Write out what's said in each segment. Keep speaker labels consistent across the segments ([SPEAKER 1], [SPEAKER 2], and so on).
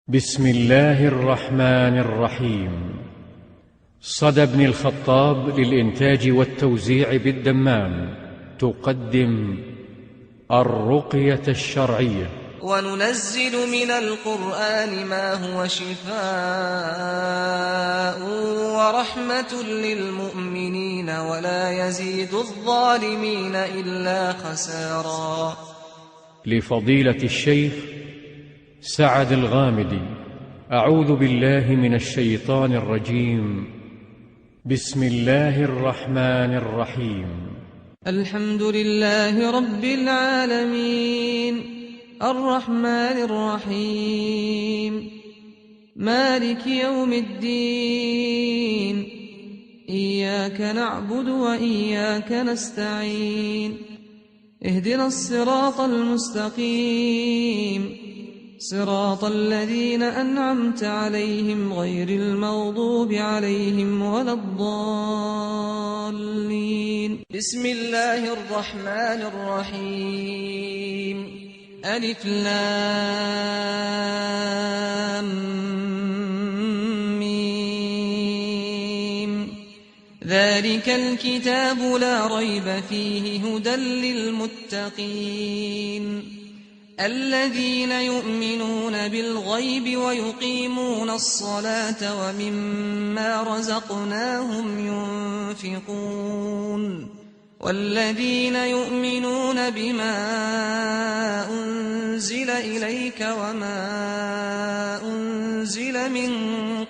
[SPEAKER 1] بسم الله الرحمن الرحيم. صدى بن الخطاب للإنتاج والتوزيع بالدمام تقدم الرقية الشرعية.
[SPEAKER 2] وننزل من القرآن ما هو شفاء ورحمة للمؤمنين ولا يزيد الظالمين إلا خسارا.
[SPEAKER 1] لفضيلة الشيخ سعد الغامدي. أعوذ بالله من الشيطان الرجيم. بسم الله الرحمن الرحيم.
[SPEAKER 2] الحمد لله رب العالمين الرحمن الرحيم مالك يوم الدين إياك نعبد وإياك نستعين اهدنا الصراط المستقيم صراط الذين أنعمت عليهم غير المغضوب عليهم ولا الضالين. بسم الله الرحمن الرحيم. ألف لام ميم. ذلك الكتاب لا ريب فيه هدى للمتقين الذين يؤمنون بالغيب ويقيمون الصلاة ومما رزقناهم ينفقون والذين يؤمنون بما أنزل إليك وما أنزل من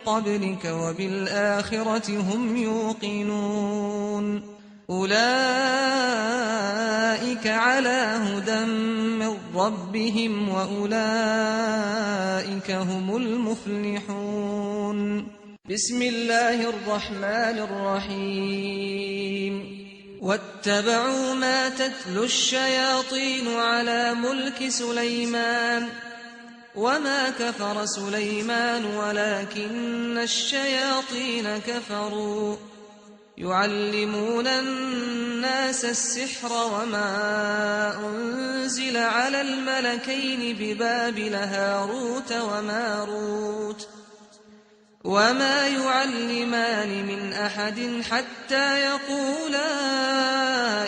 [SPEAKER 2] قبلك وبالآخرة هم يوقنون أولئك على هدى من ربهم وأولئك هم المفلحون. بسم الله الرحمن الرحيم. واتبعوا ما تتلو الشياطين على ملك سليمان وما كفر سليمان ولكن الشياطين كفروا يعلمون الناس السحر وما أنزل على الملكين ببابل هاروت وماروت وما يعلمان من أحد حتى يقولا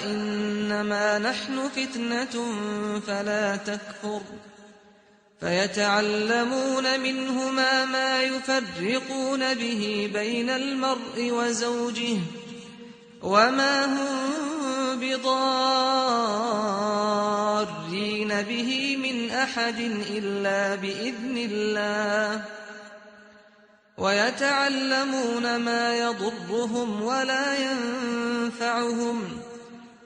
[SPEAKER 2] إنما نحن فتنة فلا تكفر فيتعلمون منهما ما يفرقون به بين المرء وزوجه وما هم بضارين به من أحد إلا بإذن الله ويتعلمون ما يضرهم ولا ينفعهم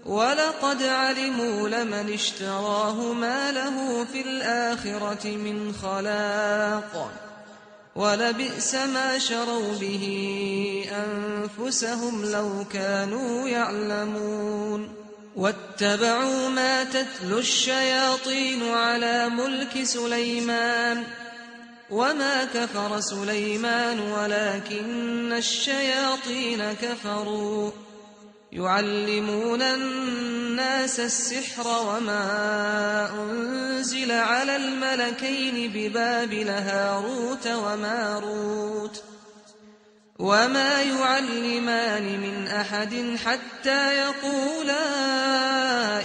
[SPEAKER 2] ولقد علموا لمن اشتراه ما له في الآخرة من خلاق ولبئس ما شروا به أنفسهم لو كانوا يعلمون. واتبعوا ما تتلو الشياطين على ملك سليمان وما كفر سليمان ولكن الشياطين كفروا يعلمون الناس السحر وما أنزل على الملكين ببابل هاروت وماروت وما يعلمان من أحد حتى يقولا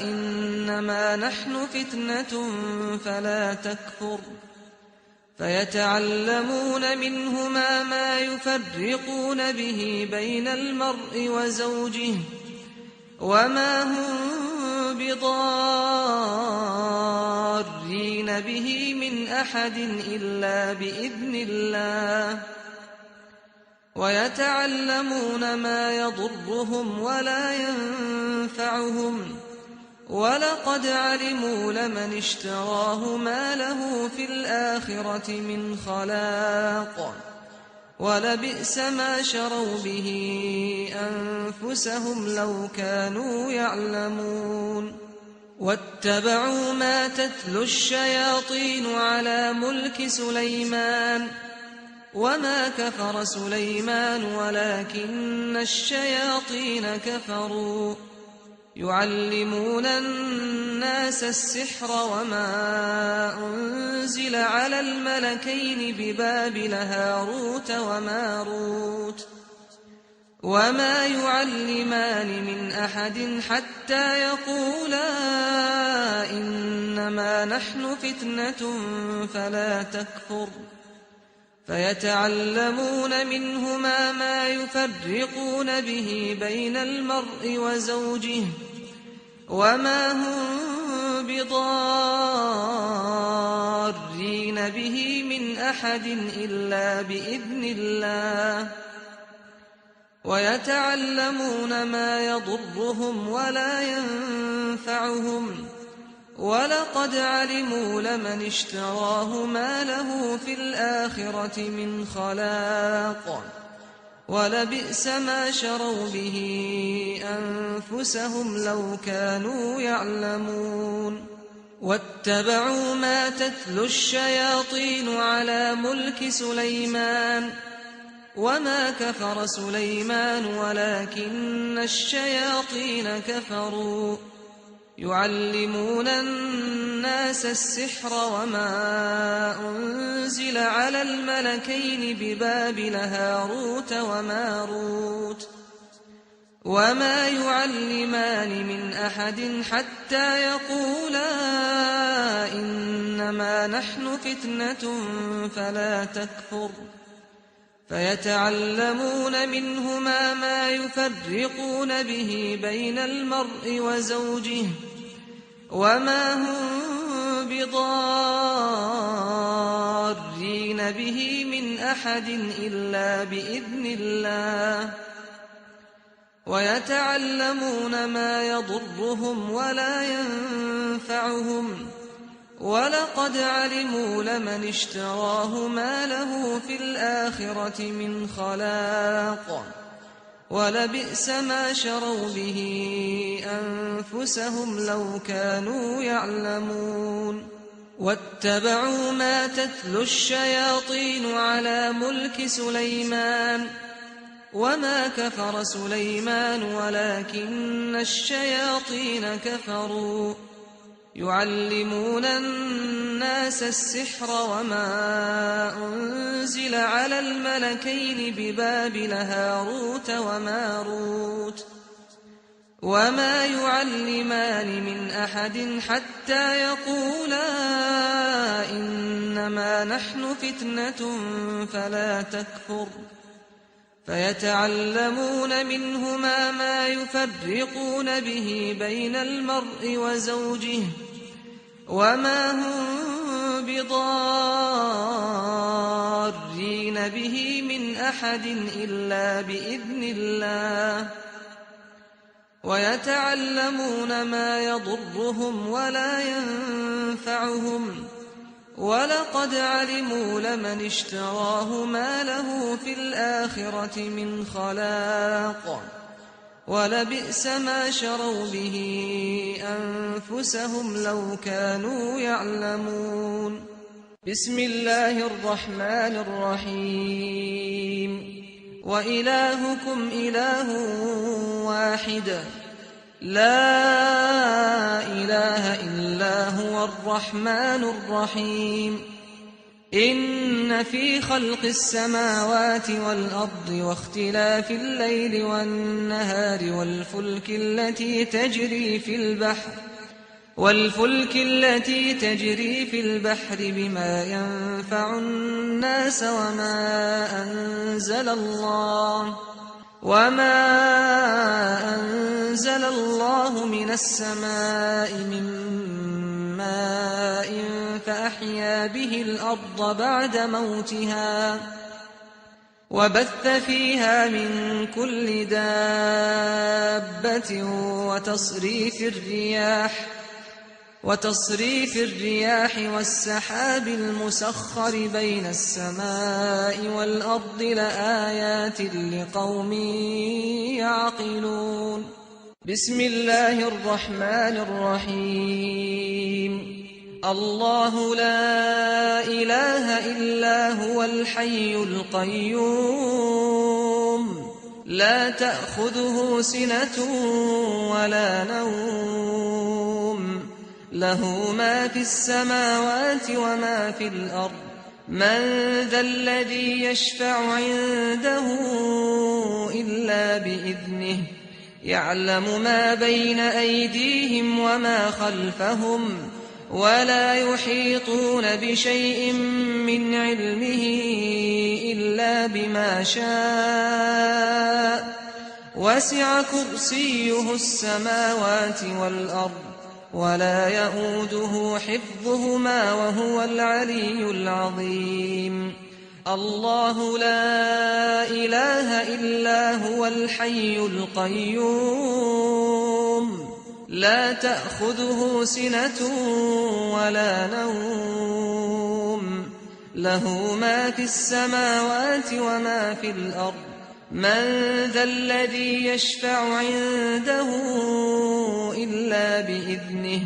[SPEAKER 2] إنما نحن فتنة فلا تكفر فيتعلمون منهما ما يفرقون به بين المرء وزوجه وما هم بضارين به من أحد إلا بإذن الله ويتعلمون ما يضرهم ولا ينفعهم ولقد علموا لمن اشتراه ما له في الآخرة من خلاق ولبئس ما شروا به أنفسهم لو كانوا يعلمون. واتبعوا ما تتلو الشياطين على ملك سليمان وما كفر سليمان ولكن الشياطين كفروا يعلمون الناس السحر وما أنزل على الملكين ببابل هاروت وماروت وما يعلمان من أحد حتى يقولا إنما نحن فتنة فلا تكفر فيتعلمون منهما ما يفرقون به بين المرء وزوجه وما هم بضارين به من أحد إلا بإذن الله ويتعلمون ما يضرهم ولا ينفعهم ولقد علموا لمن اشتراه ما له في الآخرة من خلاق ولبئس ما شروا به أنفسهم لو كانوا يعلمون واتبعوا ما تتلو الشياطين على ملك سليمان وما كفر سليمان ولكن الشياطين كفروا يعلمون الناس السحر وما أنزل على الملكين ببابل هاروت وماروت وما يعلمان من أحد حتى يقولا إنما نحن فتنة فلا تكفر فيتعلمون منهما ما يفرقون به بين المرء وزوجه وما هم بضارين به من أحد إلا بإذن الله ويتعلمون ما يضرهم ولا ينفعهم ولقد علموا لمن اشتراه ما له في الآخرة من خلاق ولبئس ما شروا به أنفسهم لو كانوا يعلمون واتبعوا ما تتلو الشياطين على ملك سليمان وما كفر سليمان ولكن الشياطين كفروا يعلمون الناس السحر وما أنزل على الملكين ببابل هاروت وماروت وما يعلمان من أحد حتى يقولا إنما نحن فتنة فلا تكفر فيتعلمون منهما ما يفرقون به بين المرء وزوجه وما هم بضارين به من أحد إلا بإذن الله ويتعلمون ما يضرهم ولا ينفعهم ولقد علموا لمن اشتراه ما له في الآخرة من خلاق ولبئس ما شروا به أنفسهم لو كانوا يعلمون بسم الله الرحمن الرحيم وإلهكم إله واحد لا إله إلا هو الرحمن الرحيم إن في خلق السماوات والأرض واختلاف الليل والنهار والفلك التي تجري في البحر بما ينفع الناس وما أنزل الله من السماء من ماء فأحيا به الأرض بعد موتها وبث فيها من كل دابة وتصريف الرياح والسحاب المسخر بين السماء والأرض لآيات لقوم يعقلون بسم الله الرحمن الرحيم الله لا إله إلا هو الحي القيوم لا تأخذه سنة ولا نوم له ما في السماوات وما في الأرض من ذا الذي يشفع عنده إلا بإذنه يعلم ما بين أيديهم وما خلفهم ولا يحيطون بشيء من علمه إلا بما شاء وسع كرسيه السماوات والأرض ولا يئوده حفظهما وهو العلي العظيم الله لا إله إلا هو الحي القيوم لا تأخذه سنة ولا نوم له ما في السماوات وما في الأرض من ذا الذي يشفع عنده إلا بإذنه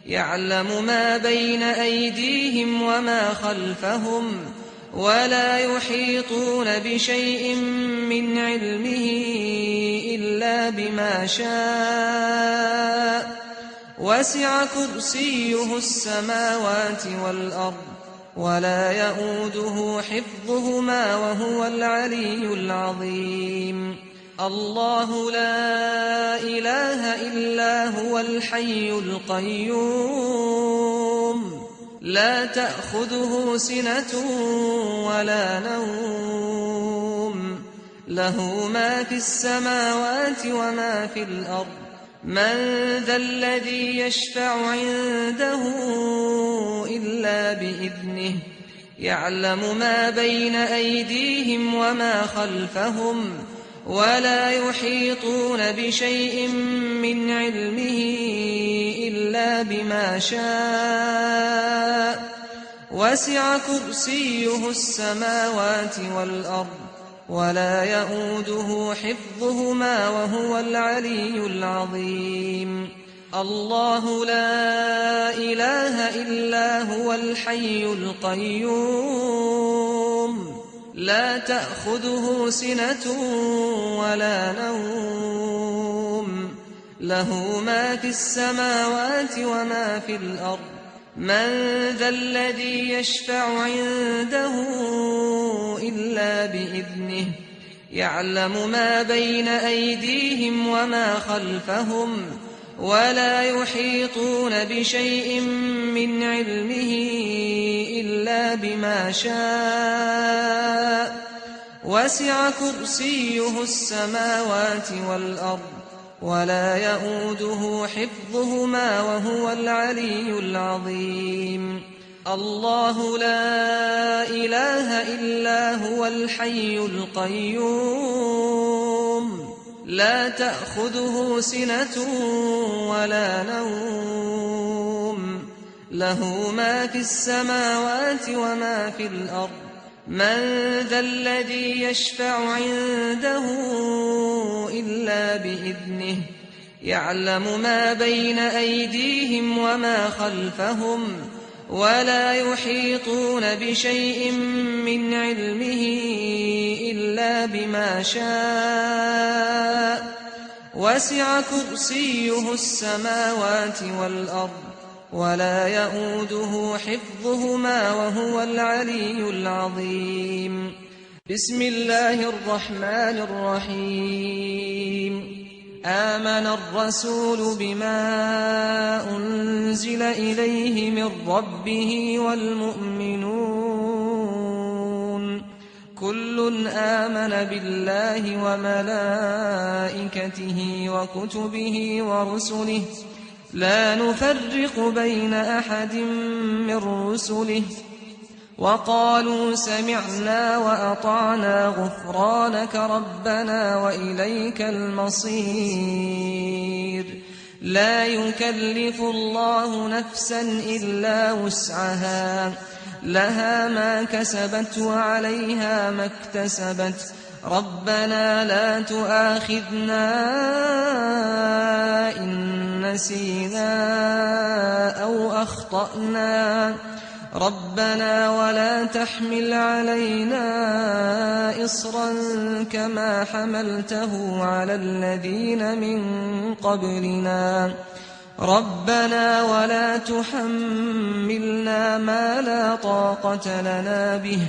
[SPEAKER 2] يعلم ما بين أيديهم وما خلفهم ولا يحيطون بشيء من علمه إلا بما شاء وسع كرسيه السماوات والأرض ولا يئوده حفظهما وهو العلي العظيم الله لا إله إلا هو الحي القيوم لا تأخذه سنة ولا نوم له ما في السماوات وما في الأرض من ذا الذي يشفع عنده إلا بإذنه يعلم ما بين أيديهم وما خلفهم ولا يحيطون بشيء من علمه إلا بما شاء وسع كرسيه السماوات والأرض ولا يئوده حفظهما وهو العلي العظيم الله لا إله إلا هو الحي القيوم لا تأخذه سنة ولا نوم له ما في السماوات وما في الأرض من ذا الذي يشفع عنده إلا بإذنه يعلم ما بين أيديهم وما خلفهم ولا يحيطون بشيء من علمه إلا بما شاء وسع كرسيه السماوات والأرض ولا يئوده حفظهما وهو العلي العظيم الله لا إله إلا هو الحي القيوم لا تأخذه سنة ولا نوم له ما في السماوات وما في الأرض من ذا الذي يشفع عنده إلا بإذنه يعلم ما بين أيديهم وما خلفهم ولا يحيطون بشيء من علمه إلا بما شاء وسع كرسيه السماوات والأرض ولا يئوده حفظهما وهو العلي العظيم بسم الله الرحمن الرحيم آمن الرسول بما أنزل إليه من ربه والمؤمنون كل آمن بالله وملائكته وكتبه ورسله لا نفرق بين أحد من رسله وقالوا سمعنا وأطعنا غفرانك ربنا وإليك المصير لا يكلف الله نفسا إلا وسعها لها ما كسبت وعليها ما اكتسبت ربنا لا تؤاخذنا إن نسينا أو أخطأنا ربنا ولا تحمل علينا إصرا كما حملته على الذين من قبلنا ربنا ولا تحملنا ما لا طاقة لنا به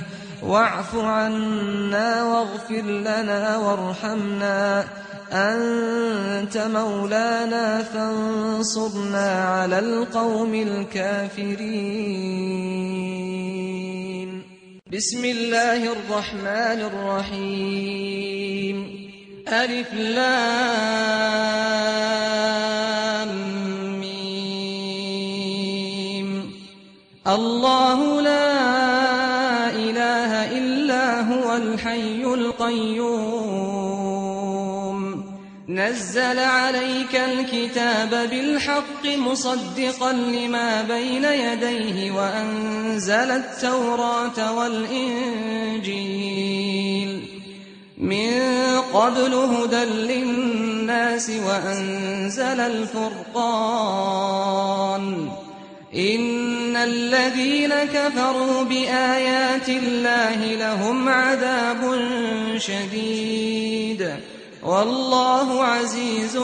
[SPEAKER 2] واعف عنا واغفر لنا وارحمنا أنت مولانا فانصرنا على القوم الكافرين. بسم الله الرحمن الرحيم. ألف لام ميم. الله لا إله إلا هو الحي القيوم نزل عليك الكتاب بالحق مصدقا لما بين يديه وأنزل التوراة والإنجيل من قبل هدى للناس وأنزل الفرقان إن الذين كفروا بآيات الله لهم عذاب شديد والله عزيز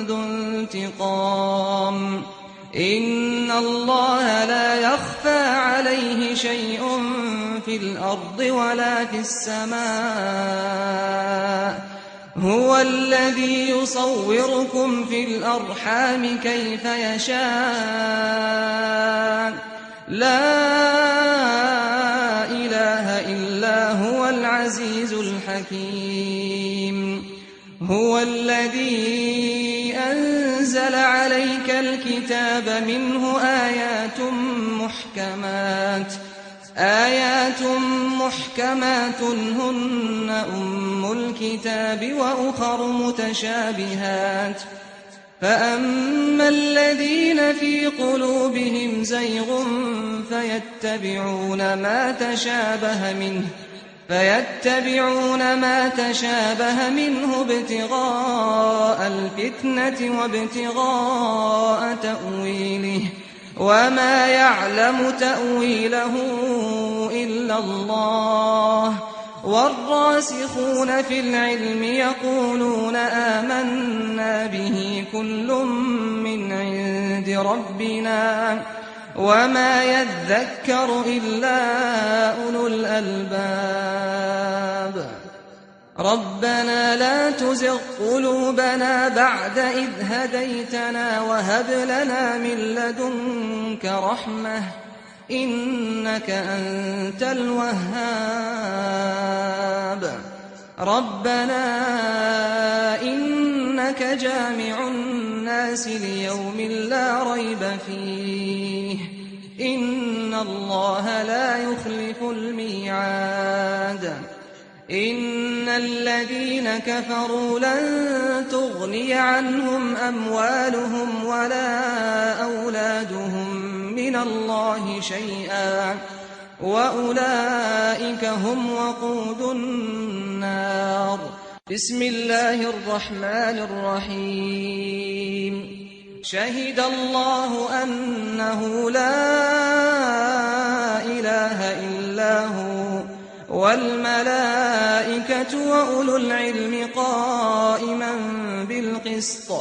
[SPEAKER 2] ذو انتقام. إن الله لا يخفى عليه شيء في الأرض ولا في السماء هو الذي يصوركم في الأرحام كيف يشاء لا إله إلا هو العزيز الحكيم. هو الذي أنزل عليك الكتاب منه آيات محكمات هن أم الكتاب وأخر متشابهات فأما الذين في قلوبهم زيغ فيتبعون ما تشابه منه ابتغاء الفتنة وابتغاء تأويله وما يعلم تأويله إلا الله والراسخون في العلم يقولون آمنا به كل من عند ربنا وما يذكر إلا أولو الألباب. ربنا لا تزغ قلوبنا بعد إذ هديتنا وهب لنا من لدنك رحمة إنك أنت الوهاب. ربنا إنك جامع الناس ليوم لا ريب فيه إن الله لا يخلف الميعاد. إن الذين كفروا لن تغني عنهم أموالهم ولا أولادهم من الله شيئا وأولئك هم وقود النار. بسم الله الرحمن الرحيم. شهد الله أنه لا إله إلا هو والملائكة وأولو العلم قائما بالقسط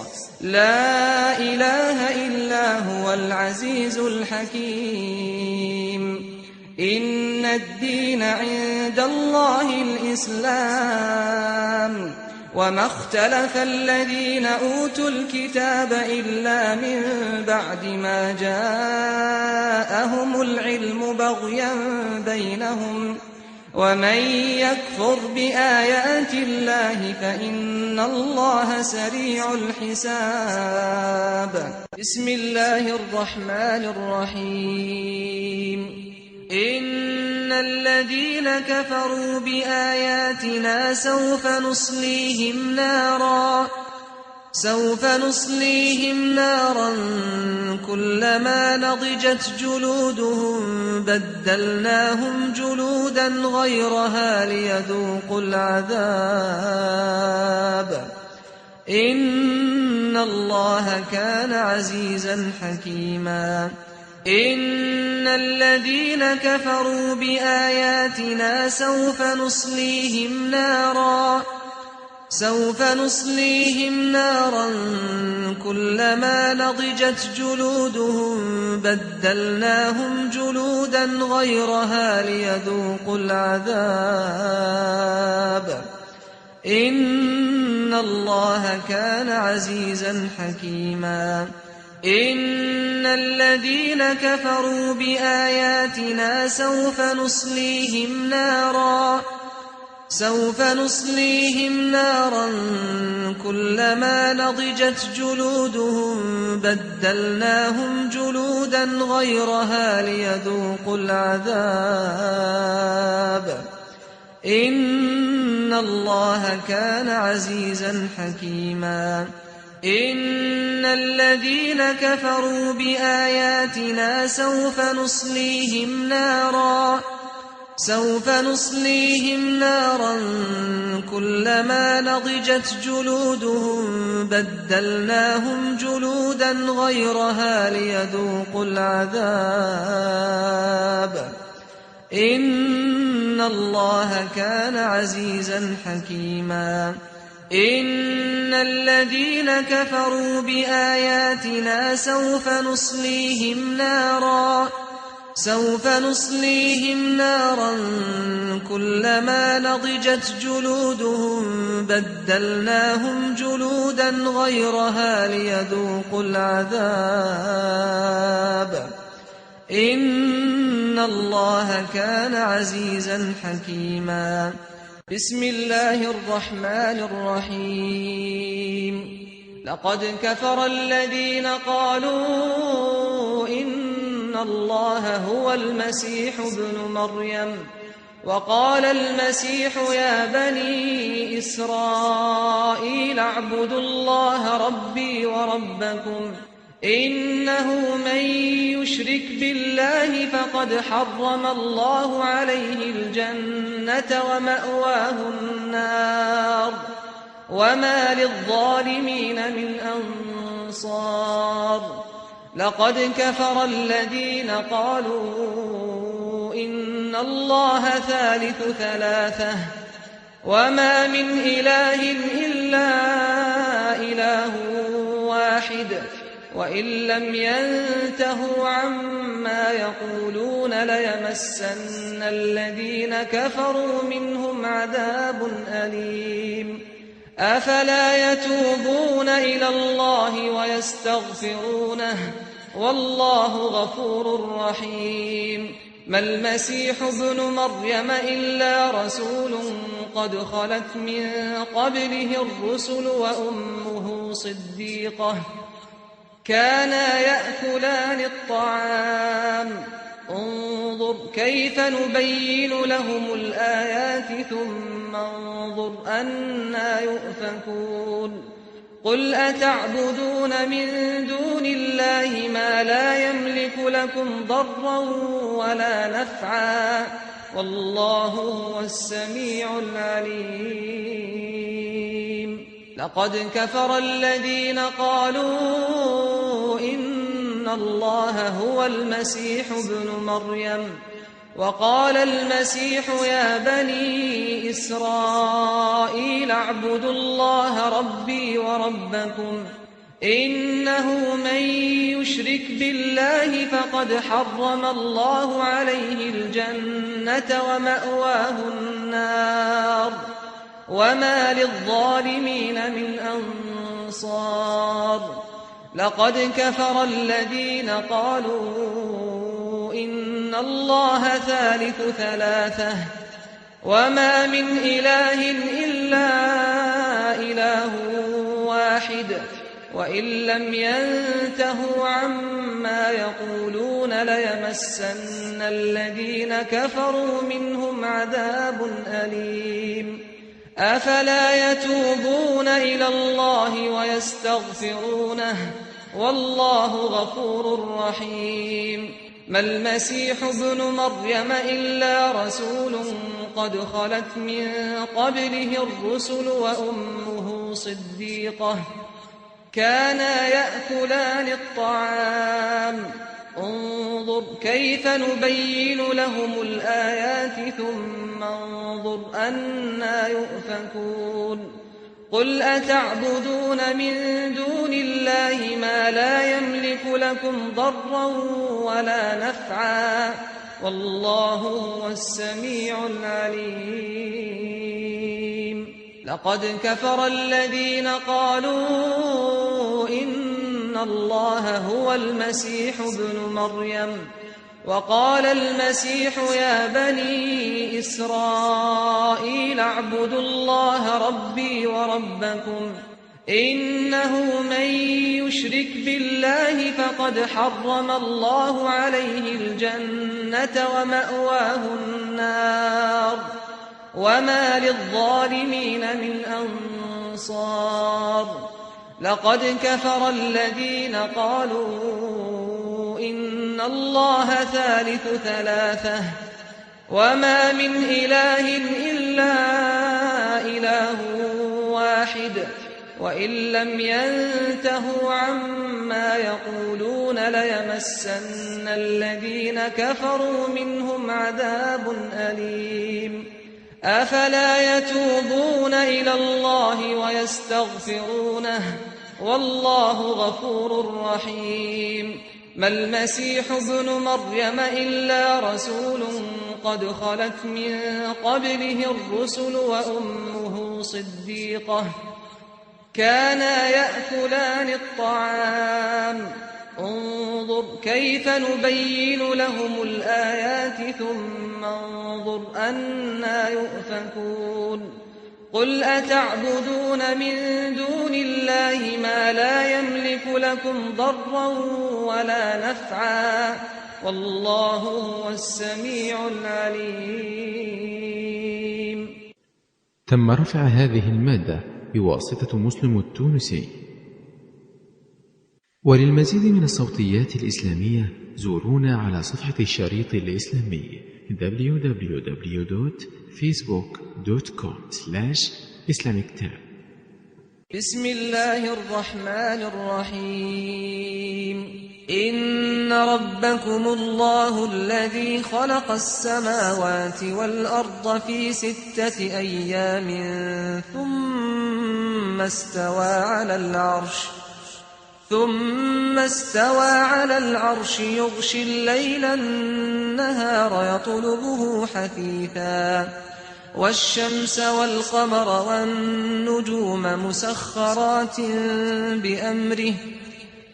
[SPEAKER 2] لا إله إلا هو العزيز الحكيم. إن الدين عند الله الإسلام وما اختلف الذين أوتوا الكتاب إلا من بعد ما جاءهم العلم بغيا بينهم ومن يكفر بآيات الله فإن الله سريع الحساب. بسم الله الرحمن الرحيم. إن الذين كفروا بآياتنا سوف نصليهم نارا كلما نضجت جلودهم بدلناهم جلودا غيرها ليذوقوا العذاب إن الله كان عزيزا حكيما. إن الذين كفروا بآياتنا سوف نصليهم نارا كلما نضجت جلودهم بدلناهم جلودا غيرها ليذوقوا العذاب إن الله كان عزيزا حكيما إن الذين كفروا بآياتنا سوف نصليهم نارا كلما نضجت جلودهم بدلناهم جلودا غيرها ليذوقوا العذاب إن الله كان عزيزا حكيما إن الذين كفروا بآياتنا سوف نصليهم نارا كلما نضجت جلودهم بدلناهم جلودا غيرها ليذوقوا العذاب إن الله كان عزيزا حكيما إن الذين كفروا بآياتنا سوف نصليهم نارا كلما نضجت جلودهم بدلناهم جلودا غيرها ليذوقوا العذاب إن الله كان عزيزا حكيما بسم الله الرحمن الرحيم لقد كفر الذين قالوا إن الله هو المسيح ابن مريم وقال المسيح يا بني إسرائيل اعبدوا الله ربي وربكم إنه من يشرك بالله فقد حرم الله عليه الجنة ومأواه النار وما للظالمين من أنصار لقد كفر الذين قالوا إن الله ثالث ثلاثة وما من إله إلا إله واحد وإن لم ينتهوا عما يقولون ليمسن الذين كفروا منهم عذاب أليم أفلا يتوبون إلى الله ويستغفرونه والله غفور رحيم ما المسيح ابن مريم إلا رسول قد خلت من قبله الرسل وأمه صديقة كانا يأكلان الطعام انظر كيف نبين لهم الآيات ثم انظر أنى يؤفكون قل أتعبدون من دون الله ما لا يملك لكم ضرا ولا نفعا والله هو السميع العليم لقد كفر الذين قالوا إن الله هو المسيح ابن مريم وقال المسيح يا بني إسرائيل اعبدوا الله ربي وربكم إنه من يشرك بالله فقد حرم الله عليه الجنة ومأواه النار وما للظالمين من أنصار لقد كفر الذين قالوا إن الله ثالث ثلاثة وما من إله إلا إله واحد وإن لم ينتهوا عما يقولون ليمسن الذين كفروا منهم عذاب أليم أفلا يتوبون إلى الله ويستغفرونه والله غفور رحيم ما المسيح ابن مريم إلا رسول قد خلت من قبله الرسل وأمه صديقة كانا يأكلان الطعام انظر كيف نبين لهم الآيات ثم انظر أنى يؤفكون قل أتعبدون من دون الله ما لا يملك لكم ضرا ولا نفعا والله هو السميع العليم لقد كفر الذين قالوا إن الله هو المسيح ابن مريم وقال المسيح يا بني إسرائيل اعبدوا الله ربي وربكم إنه من يشرك بالله فقد حرم الله عليه الجنة ومأواه النار وما للظالمين من أنصار لقد كفر الذين قالوا إن الله ثالث ثلاثة وما من إله إلا إله واحد وإن لم ينتهوا عما يقولون ليمسن الذين كفروا منهم عذاب أليم أفلا يتوبون إلى الله ويستغفرونه والله غفور رحيم ما المسيح ابن مريم إلا رسول قد خلت من قبله الرسل وأمه صديقة كانا يأكلان الطعام انظر كيف نبين لهم الآيات ثم انظر أنى يؤفكون قل أتعبدون من دون الله ما لا يملك لكم ضرا ولا نفعا والله هو السميع العليم.
[SPEAKER 3] تم رفع هذه المادة بواسطة مسلم التونسي. وللمزيد من الصوتيات الإسلامية زورونا على صفحة الشريط الإسلامي www.facebook.com/islamictab.
[SPEAKER 2] بسم الله الرحمن الرحيم إن ربكم الله الذي خلق السماوات والأرض في 6 أيام ثم استوى على العرش يغشي الليل النهار يطلبه حثيثا والشمس والقمر والنجوم مسخرات بأمره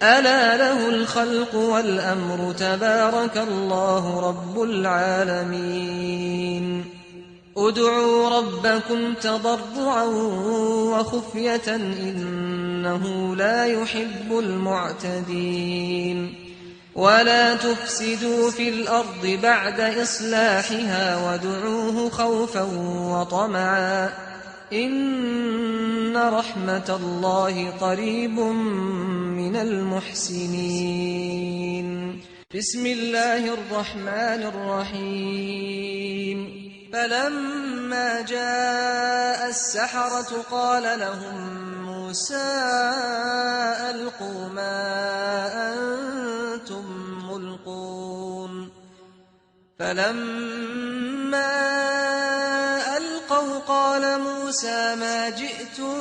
[SPEAKER 2] ألا له الخلق والأمر تبارك الله رب العالمين ادعوا ربكم تضرعا وخفية إنه لا يحب المعتدين ولا تفسدوا في الأرض بعد إصلاحها وادعوه خوفا وطمعا إن رحمة الله قريب من المحسنين. بسم الله الرحمن الرحيم فلما جاء السحرة قال لهم موسى ألقوا ما أنتم ملقون فلما ألقوا قال موسى ما جئتم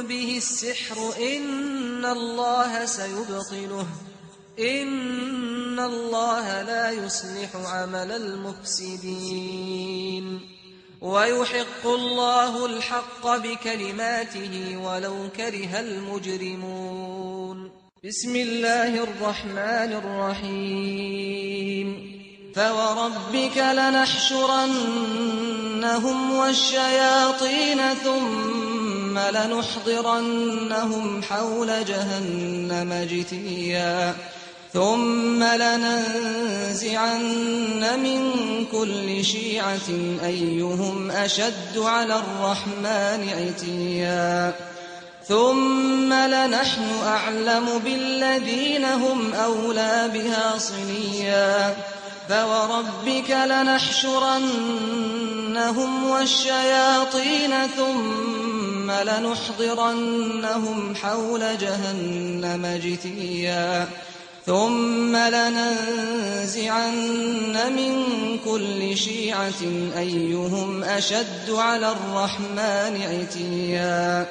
[SPEAKER 2] به السحر إن الله سيبطله إن الله لا يصلح عمل المفسدين ويحق الله الحق بكلماته ولو كره المجرمون. بسم الله الرحمن الرحيم فوربك لنحشرنهم والشياطين ثم لنحضرنهم حول جهنم جثيا ثم لننزعن من كل شيعة أيهم أشد على الرحمن عتيا ثم لنحن أعلم بالذين هم أولى بها صليا فوربك لنحشرنهم والشياطين ثم لنحضرنهم حول جهنم جثيا ثم لننزعن من كل شيعة أيهم أشد على الرحمن عتيا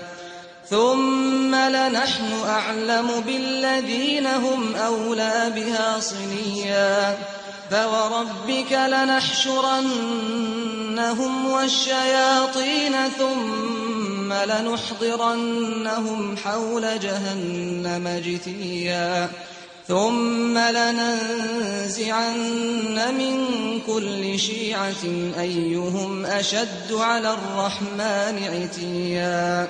[SPEAKER 2] ثم لنحن أعلم بالذين هم أولى بها صليا فوربك لنحشرنهم والشياطين ثم لنحضرنهم حول جهنم جثيا ثم لننزعن من كل شيعة أيهم أشد على الرحمن عتيا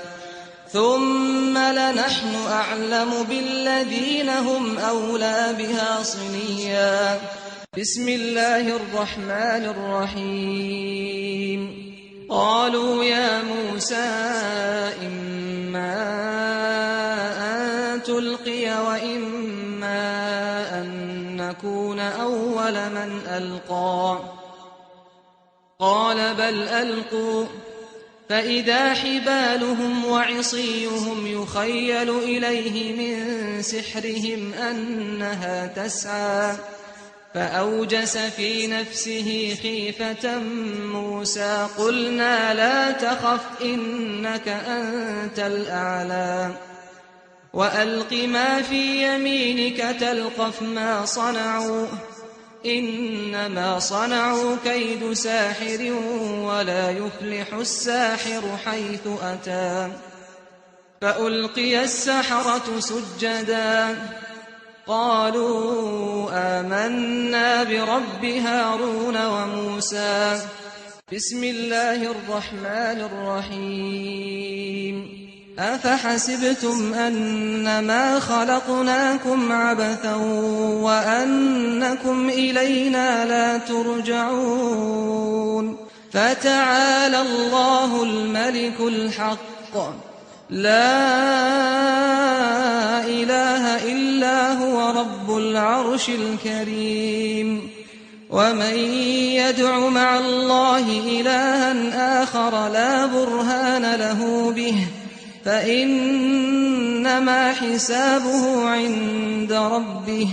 [SPEAKER 2] ثم لنحن أعلم بالذين هم أولى بها صليا بسم الله الرحمن الرحيم قالوا يا موسى إما أن تلقي وإما أن نكون أول من ألقى قال بل ألقوا فإذا حبالهم وعصيهم يخيل إليه من سحرهم أنها تسعى فأوجس في نفسه خيفة موسى قلنا لا تخف إنك أنت الأعلى وألق ما في يمينك تلقف ما صنعوا إنما صنعوا كيد ساحر ولا يفلح الساحر حيث أتى فألقي السحرة سجدا قالوا آمنا برب هارون وموسى بسم الله الرحمن الرحيم أفحسبتم أنما خلقناكم عبثا وأنكم إلينا لا ترجعون فتعالى الله الملك الحق لا إله إلا هو رب العرش الكريم ومن يدع مع الله إلها آخر لا برهان له به فإنما حسابه عند ربه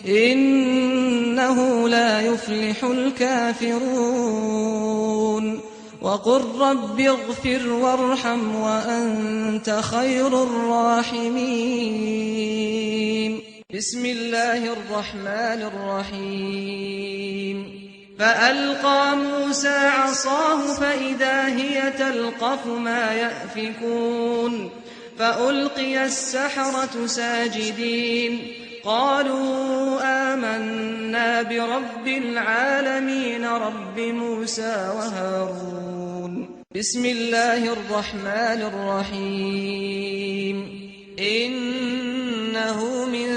[SPEAKER 2] إنه لا يفلح الكافرون وقل رب اغفر وارحم وأنت خير الراحمين بسم الله الرحمن الرحيم فألقى موسى عصاه فإذا هي تلقف ما يأفكون فألقي السحرة ساجدين قالوا آمنا برب العالمين رب موسى وهارون بسم الله الرحمن الرحيم إنه من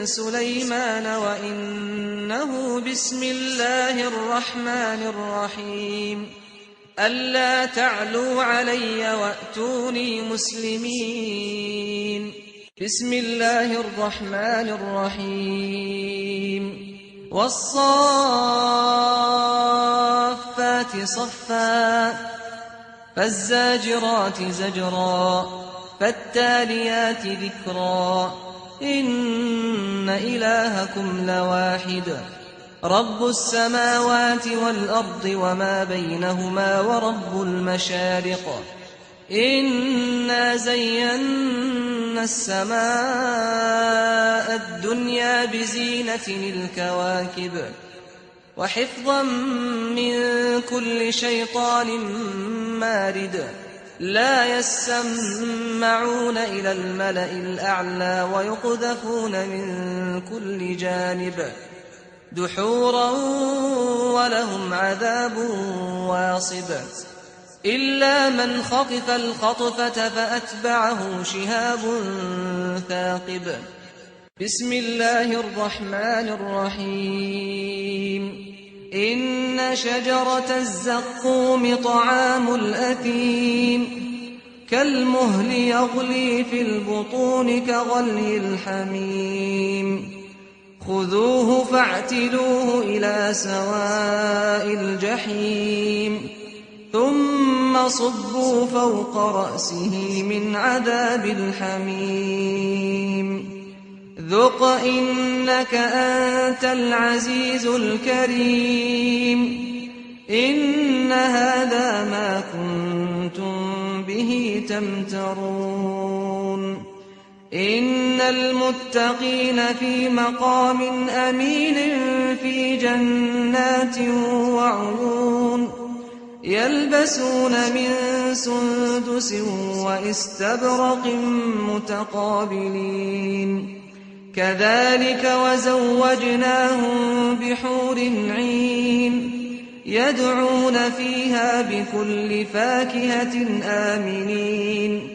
[SPEAKER 2] سليمان وإنه بسم الله الرحمن الرحيم ألا تعلوا علي وأتوني مسلمين بسم الله الرحمن الرحيم والصافات صفا فالزاجرات زجرا فالتاليات ذكرا إن إلهكم لواحد رب السماوات والأرض وما بينهما ورب المشارق إنا زينا السماء الدنيا بزينة الكواكب وحفظا من كل شيطان مارد لا يسمعون إلى الملأ الأعلى ويقذفون من كل جانب دحورا ولهم عذاب واصب إلا من خطف الخطفة فأتبعه شهاب ثاقب بسم الله الرحمن الرحيم إن شجرة الزقوم طعام الأثيم كالمهل يغلي في البطون كغلي الحميم خذوه فاعتلوه إلى سواء الجحيم ثم صبوا فوق رأسه من عذاب الحميم ذُقْ إِنَّكَ أَنْتَ الْعَزِيزُ الْكَرِيمُ إِنَّ هَذَا مَا كُنتُم بِهِ تَمْتَرُونَ إِنَّ الْمُتَّقِينَ فِي مَقَامٍ أَمِينٍ في جَنَّاتٍ وَعُيُونٍ يَلْبَسُونَ مِن سُندُسٍ وَإِسْتَبْرَقٍ مُتَقَابِلِينَ كَذَلِكَ وَزَوَّجْنَاهُم بِحُورٍ عِينٍ يَدْعُونَ فِيهَا بِكُلِّ فَاكِهَةٍ آمِنِينَ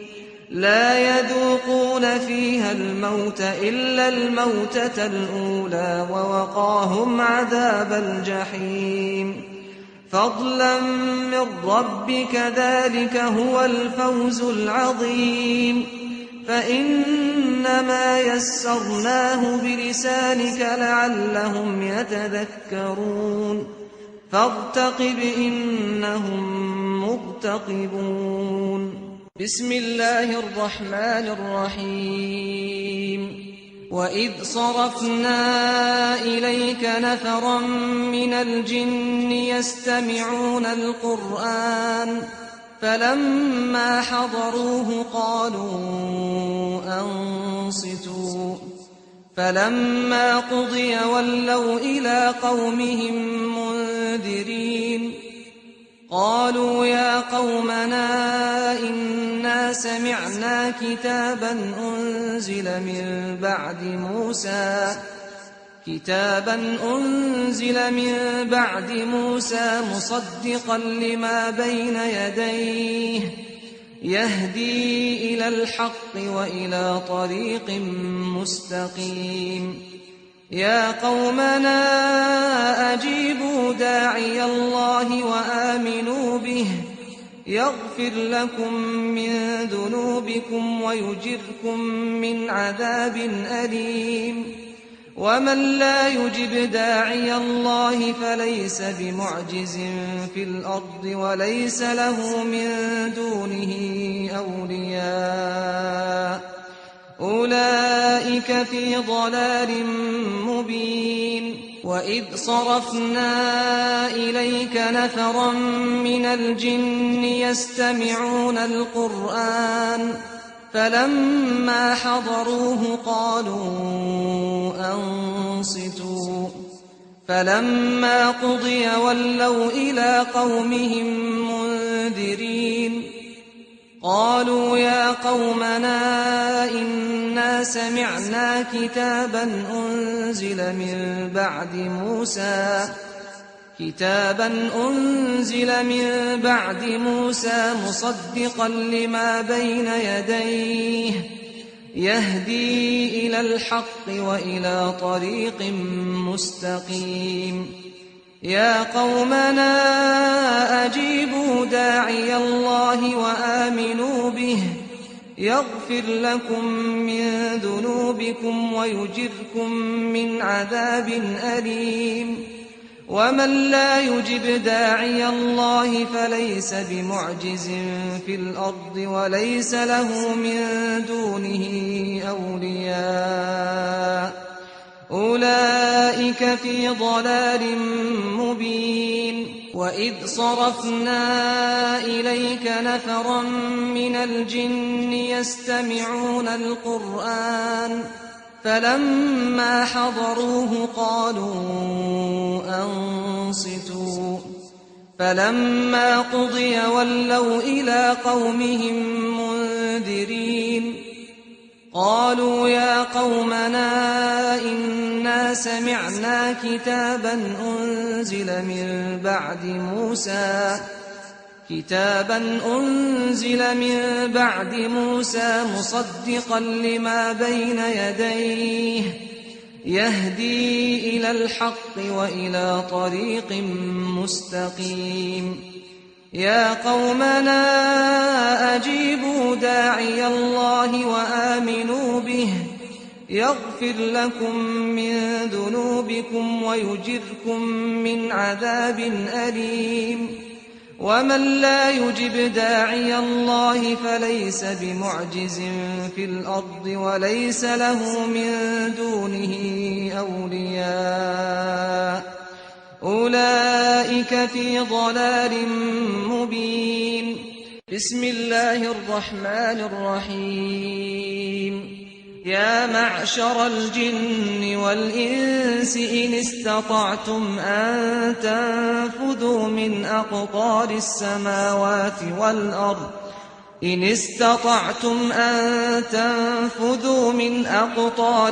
[SPEAKER 2] لَا يَذُوقُونَ فِيهَا الْمَوْتَ إِلَّا الْمَوْتَةَ الْأُولَىٰ وَوَقَاهُمْ عَذَابَ الْجَحِيمِ فَضْلًا مِّن رَّبِّكَ ذَٰلِكَ هُوَ الْفَوْزُ الْعَظِيمُ فَإِنَّمَا يَسَّرْنَاهُ بِلِسَانِكَ لَعَلَّهُمْ يَتَذَكَّرُونَ فَارْتَقِبْ إِنَّهُم مُّرْتَقِبُونَ بسم الله الرحمن الرحيم وَإِذْ صَرَفْنَا إِلَيْكَ نَفَرًا مِّنَ الْجِنِّ يَسْتَمِعُونَ الْقُرْآنَ فَلَمَّا حَضَرُوهُ قَالُوا أَنصِتُوا فَلَمَّا قُضِيَ وَلَّوْا إِلَىٰ قَوْمِهِم مُّنذِرِينَ قَالُوا يَا قَوْمَنَا إِنَّا سَمِعْنَا كِتَابًا أُنزِلَ مِن بَعْدِ مُوسَىٰ مُصَدِّقًا لِّمَا بَيْنَ يَدَيْهِ يَهْدِي إِلَى الْحَقِّ وَإِلَىٰ طَرِيقٍ مُّسْتَقِيمٍ يَا قَوْمَنَا أَجِيبُوا دَاعِيَ اللَّهِ وَآمِنُوا بِهِ يَغْفِرْ لَكُم مِّن ذُنُوبِكُمْ وَيُجِرْكُم مِّنْ عَذَابٍ أَلِيمٍ وَمَن لَّا يُجِبْ دَاعِيَ اللَّهِ فَلَيْسَ بِمُعْجِزٍ فِي الْأَرْضِ وَلَيْسَ لَهُ مِن دُونِهِ أَوْلِيَاءُ أُولَٰئِكَ فِي ضَلَالٍ مُّبِينٍ وَإِذْ صَرَفْنَا إِلَيْكَ نَفَرًا مِّنَ الْجِنِّ يَسْتَمِعُونَ الْقُرْآنَ فَلَمَّا حَضَرُوهُ قَالُوا أَنصِتُوا فَلَمَّا قُضِيَ وَلَّوْا إِلَىٰ قَوْمِهِم مُّنذِرِينَ قَالُوا يَا قَوْمَنَا إِنَّا سَمِعْنَا كِتَابًا أُنزِلَ مِن بَعْدِ مُوسَىٰ مُصَدِّقًا لِّمَا بَيْنَ يَدَيْهِ يَهْدِي إِلَى الْحَقِّ وَإِلَىٰ طَرِيقٍ مُّسْتَقِيمٍ يَا قَوْمَنَا أَجِيبُوا دَاعِيَ اللَّهِ وَآمِنُوا بِهِ يَغْفِرْ لَكُم مِّن ذُنُوبِكُمْ وَيُجِرْكُم مِّنْ عَذَابٍ أَلِيمٍ وَمَن لَّا يُجِبْ دَاعِيَ اللَّهِ فَلَيْسَ بِمُعْجِزٍ فِي الْأَرْضِ وَلَيْسَ لَهُ مِن دُونِهِ أَوْلِيَاءُ أُولَٰئِكَ فِي ضَلَالٍ مُّبِينٍ وَإِذْ صَرَفْنَا إِلَيْكَ نَفَرًا مِّنَ الْجِنِّ يَسْتَمِعُونَ الْقُرْآنَ فَلَمَّا حَضَرُوهُ قَالُوا أَنصِتُوا فَلَمَّا قُضِيَ وَلَّوْا إِلَىٰ قَوْمِهِم مُّنذِرِينَ قَالُوا يَا قَوْمَنَا إِنَّا سَمِعْنَا كِتَابًا أُنزِلَ مِن بَعْدِ مُوسَىٰ مُصَدِّقًا لِّمَا بَيْنَ يَدَيْهِ يَهْدِي إِلَى الْحَقِّ وَإِلَىٰ طَرِيقٍ مُّسْتَقِيمٍ يَا قَوْمَنَا أَجِيبُوا دَاعِيَ اللَّهِ وَآمِنُوا بِهِ يَغْفِرْ لَكُم مِّن ذُنُوبِكُمْ وَيُجِرْكُم مِّنْ عَذَابٍ أَلِيمٍ ومن لا يجب داعي الله فليس بمعجز في الأرض وليس له من دونه أولياء أولئك في ضلال مبين. بسم الله الرحمن الرحيم. يا معشر الجن والإنس إن استطعتم أن تنفذوا من أقطار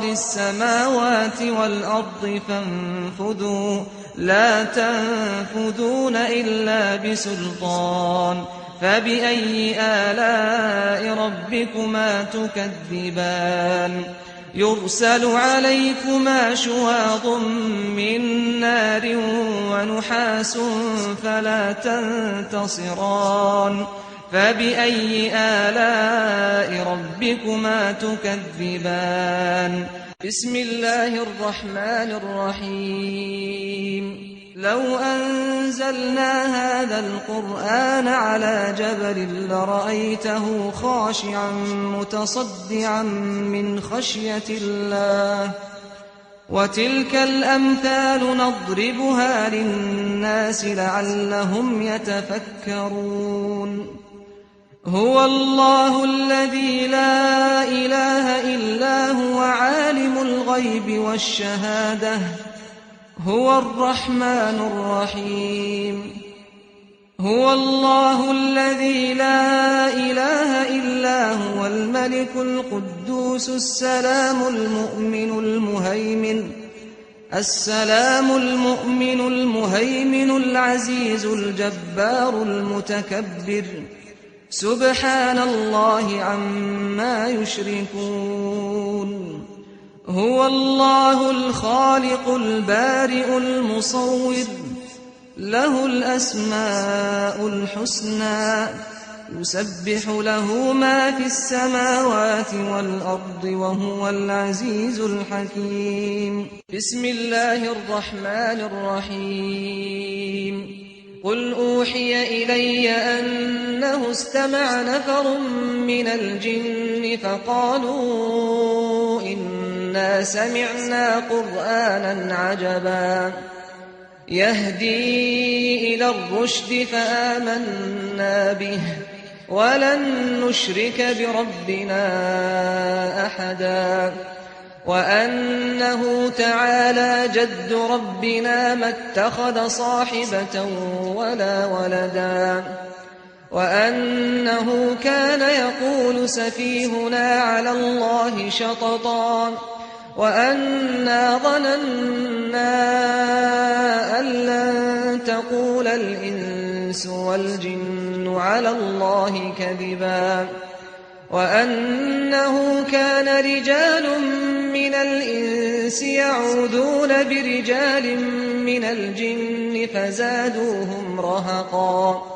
[SPEAKER 2] السماوات والأرض فانفذوا لا تنفذون إلا بسلطان. فبأي آلاء ربكما تكذبان؟ يرسل عليكما شواظ من نار ونحاس فلا تنتصران. فبأي آلاء ربكما تكذبان؟ بسم الله الرحمن الرحيم. لو أنزلنا هذا القرآن على جبل لرأيته خاشعا متصدعا من خشية الله. وتلك الأمثال نضربها للناس لعلهم يتفكرون. هو الله الذي لا إله إلا هو عالم الغيب والشهادة هو الرحمن الرحيم. هو الله الذي لا إله إلا هو الملك القدوس السلام المؤمن المهيمن العزيز الجبار المتكبر. سبحان الله عما يشركون. هو الله الخالق البارئ المصور له الأسماء الحسنى يسبح له ما في السماوات والأرض وهو العزيز الحكيم. بسم الله الرحمن الرحيم. قل أوحي إلي أنه استمع نفر من الجن فقالوا إنا سمعنا قرآنا عجبا يهدي إلى الرشد فآمنا به ولن نشرك بربنا أحدا. وأنه تعالى جد ربنا ما اتخذ صاحبة ولا ولدا. وأنه كان يقول سفيهنا على الله شططا. وأنا ظننا أن لن تقول الإنس والجن على الله كذبا. وأنه كان رجال من الإنس يعوذون برجال من الجن فزادوهم رهقا.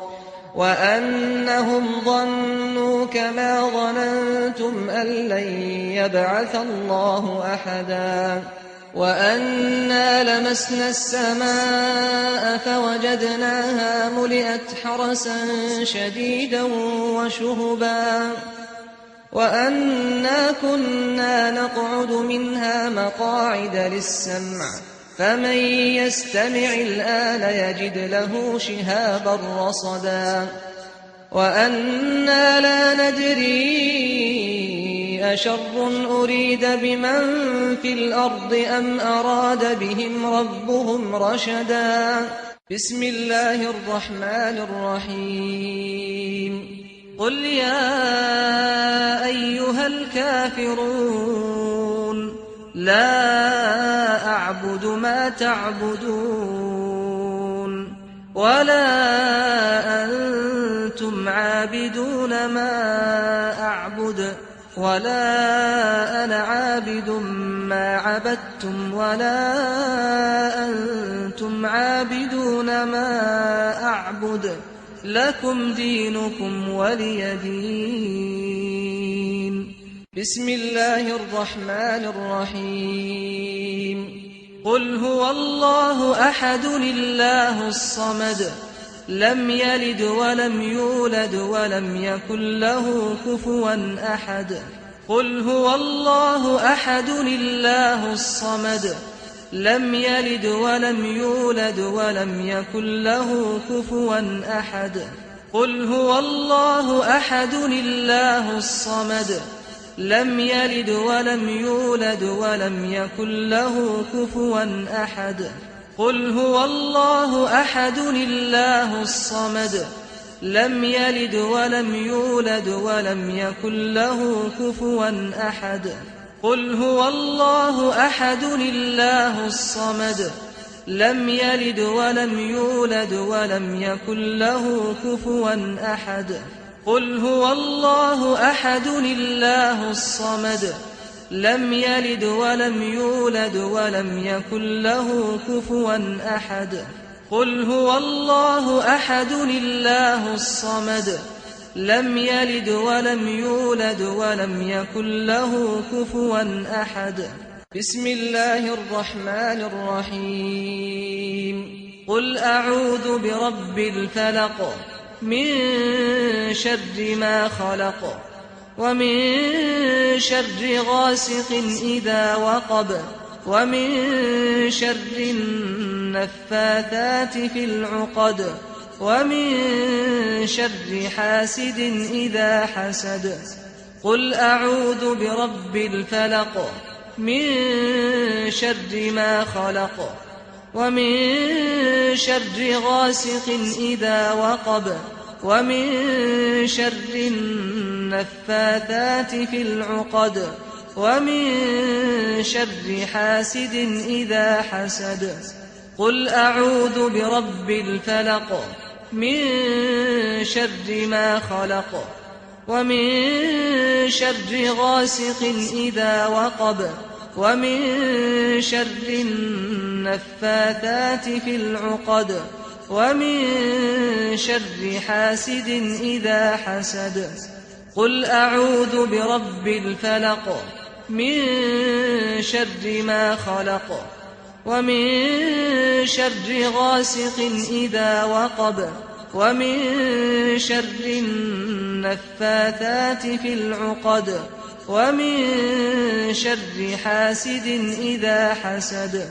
[SPEAKER 2] وأنهم ظنوا كما ظننتم أن لن يبعث الله أحدا. وأنا لمسنا السماء فوجدناها ملئت حرسا شديدا وشهبا. وأنا كنا نقعد منها مقاعد للسمع فمن يستمع الآن يجد له شهابا رصدا. وأنا لا ندري أشر أريد بمن في الأرض أم أراد بهم ربهم رشدا. بسم الله الرحمن الرحيم. قل يا أيها الكافرون لا أعبد ما تعبدون ولا أنتم عابدون ما أعبد ولا أنا عابد ما عبدتم ولا أنتم عابدون ما أعبد لكم دينكم ولي دين. بسم الله الرحمن الرحيم. قل هو الله أحد الله الصمد لم يلد ولم يولد ولم يكن له كفوا أحد قل هو الله أحد الله الصمد لم يلد ولم يولد ولم يكن له كفوا أحد قل هو الله أحد الله الصمد لم يلد ولم يولد ولم يكن له كفوا أحد قل هو الله أحد الله الصمد لم يلد ولم يولد ولم يكن له كفوا أحد قل هو الله أحد الله الصمد لم يلد ولم يولد ولم يكن له كفوا أحد قل هو الله أحد الله الصمد لم يلد ولم يولد ولم يكن له كفوا أحد قل هو الله أحد الله الصمد لم يلد ولم يولد ولم يكن له كفوا أحد بسم الله الرحمن الرحيم قل أعوذ برب الفلق من شر ما خلق ومن شر غاسق إذا وقب ومن شر النفاثات في العقد ومن شر حاسد إذا حسد قل أعوذ برب الفلق من شر ما خلق ومن شر غاسق إذا وقب ومن شر النفاثات في العقد ومن شر حاسد إذا حسد قل أعوذ برب الفلق من شر ما خلق ومن شر غاسق إذا وقب ومن شر النفاثات في العقد ومن شر حاسد إذا حسد قل أعوذ برب الفلق من شر ما خلق ومن شر غاسق إذا وقب ومن شر النفاثات في العقد ومن شر حاسد إذا حسد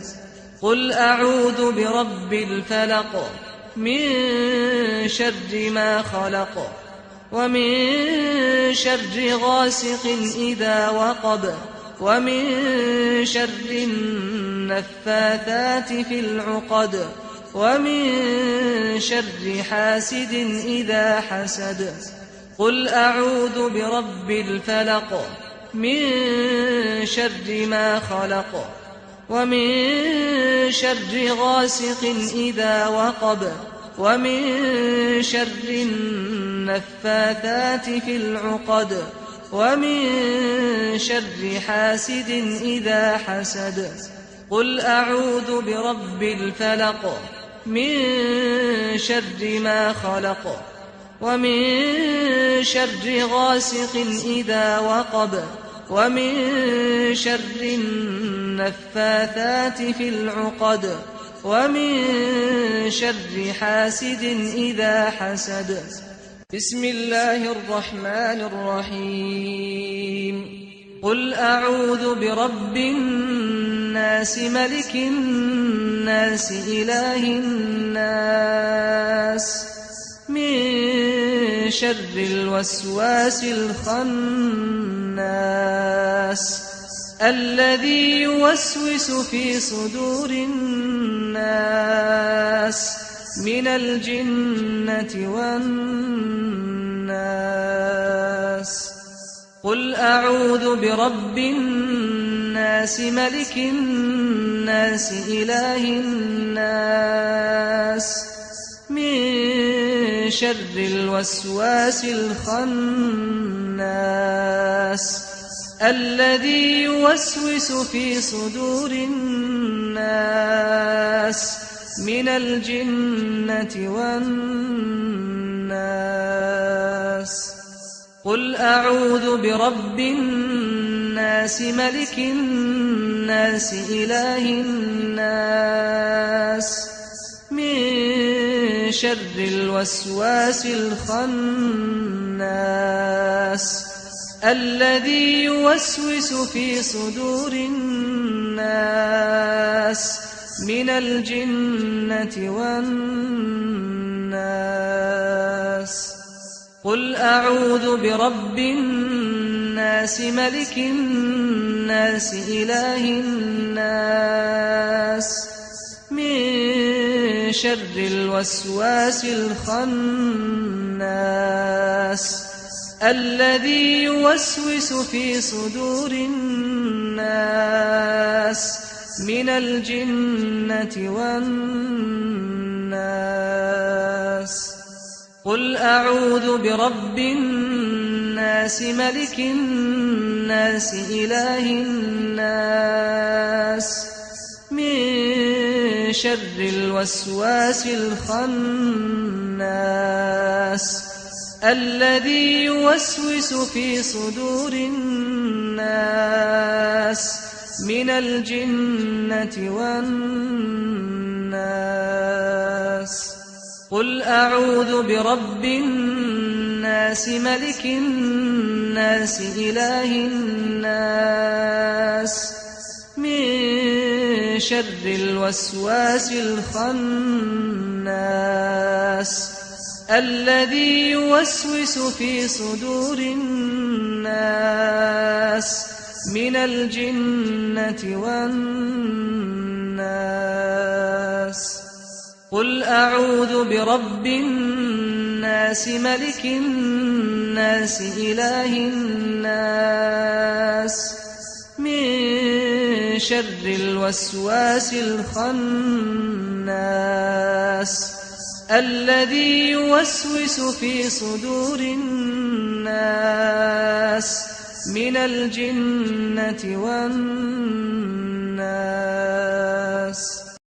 [SPEAKER 2] قل أعوذ برب الفلق من شر ما خلق ومن شر غاسق إذا وقب ومن شر النفاثات في العقد ومن شر حاسد إذا حسد قل أعوذ برب الفلق من شر ما خلق ومن شر غاسق إذا وقب ومن شر النفاثات في العقد ومن شر حاسد إذا حسد قل أعوذ برب الفلق من شر ما خلق ومن شر غاسق إذا وقب ومن شر النفاثات في العقد ومن شر حاسد إذا حسد بسم الله الرحمن الرحيم قل أعوذ برب الناس ملك الناس إله الناس من شر الوسواس الخناس الذي يوسوس في صدور الناس من الجنة والناس قل أعوذ برب الناس ملك الناس إله الناس من شر الوسواس الخناس الذي يوسوس في صدور الناس من الجنة والناس قل أعوذ برب الناس ملك الناس إله الناس من شر الوسواس الخناس الذي يوسوس في صدور الناس من الجنة والناس. قل أعوذ برب الناس ملك الناس إله الناس من شر الوسواس الخناس الذي يوسوس في صدور الناس من الجنة والناس. قل أعوذ برب الناس ملك الناس إله الناس من شر الوسواس الخناس الذي يوسوس في صدور الناس من الجنة والناس. قل أعوذ برب الناس ملك الناس إله الناس من شر الوسواس الخناس الذي يوسوس في صدور الناس من الجنة والناس. قل أعوذ برب الناس ملك الناس إله الناس من شر الوسواس الخناس الذي يوسوس في صدور الناس من الجنة والناس.